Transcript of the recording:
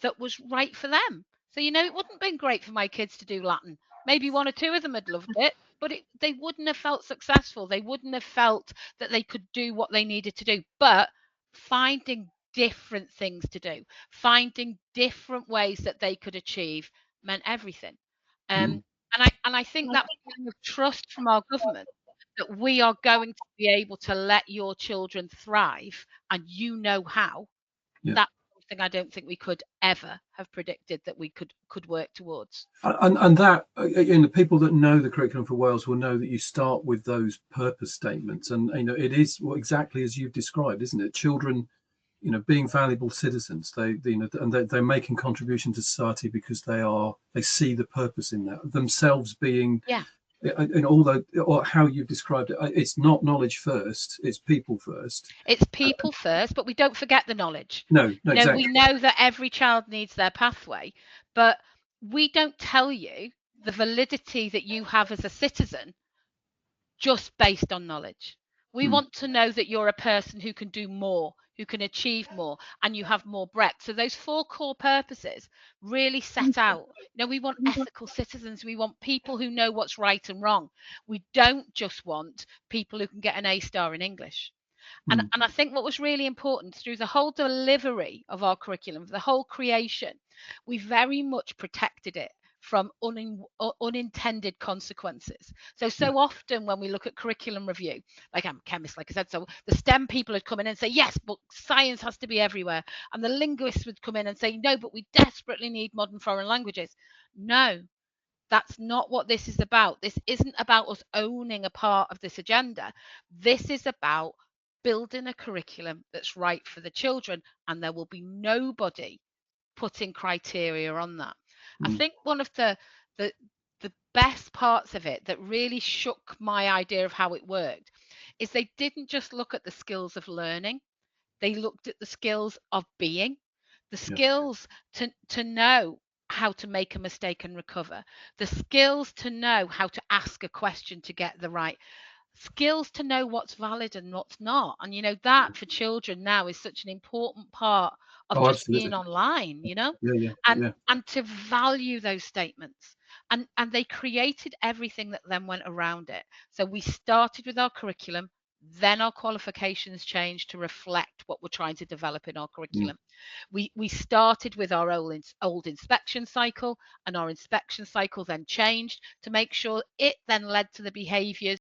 that was right for them. So, you know, it wouldn't have been great for my kids to do Latin. Maybe one or two of them had loved it, but they wouldn't have felt successful. They wouldn't have felt that they could do what they needed to do. But finding different things to do, finding different ways that they could achieve meant everything. And I think that feeling of trust from our government that we are going to be able to let your children thrive and you know how, Yeah. that's something I don't think we could ever have predicted that we could work towards. And that, the people that know the curriculum for Wales will know that you start with those purpose statements, and it is exactly as you've described, isn't it? Children, being valuable citizens, and they're making contribution to society because they see the purpose in that themselves being. Yeah. And although, or how you've described it, it's not knowledge first; it's people first. It's people first, but we don't forget the knowledge. No, You know, we exactly. know that every child needs their pathway, but we don't tell you the validity that you have as a citizen just based on knowledge. We Mm. want to know that you're a person who can do more, who can achieve more, and you have more breadth. So those 4 core purposes really set out. We want ethical citizens. We want people who know what's right and wrong. We don't just want people who can get an A star in English. And, Mm. and I think what was really important through the whole delivery of our curriculum, the whole creation, we very much protected it from unintended consequences. Yeah. So often when we look at curriculum review, like I'm a chemist, like I said, so the STEM people would come in and say, yes, but science has to be everywhere. And the linguists would come in and say, no, but we desperately need modern foreign languages. No, that's not what this is about. This isn't about us owning a part of this agenda. This is about building a curriculum that's right for the children, and there will be nobody putting criteria on that. I Mm. think one of the the best parts of it that really shook my idea of how it worked is they didn't just look at the skills of learning, they looked at the skills of being, the Yeah. skills to know how to make a mistake and recover, the skills to know how to ask a question to get the right skills, to know what's valid and what's not. And that for children now is such an important part of Oh, just being absolutely. online, Yeah, yeah, and yeah. to value those statements. And they created everything that then went around it. So we started with our curriculum, then our qualifications changed to reflect what we're trying to develop in our Mm. curriculum. We started with our old inspection cycle, and our inspection cycle then changed to make sure it then led to the behaviours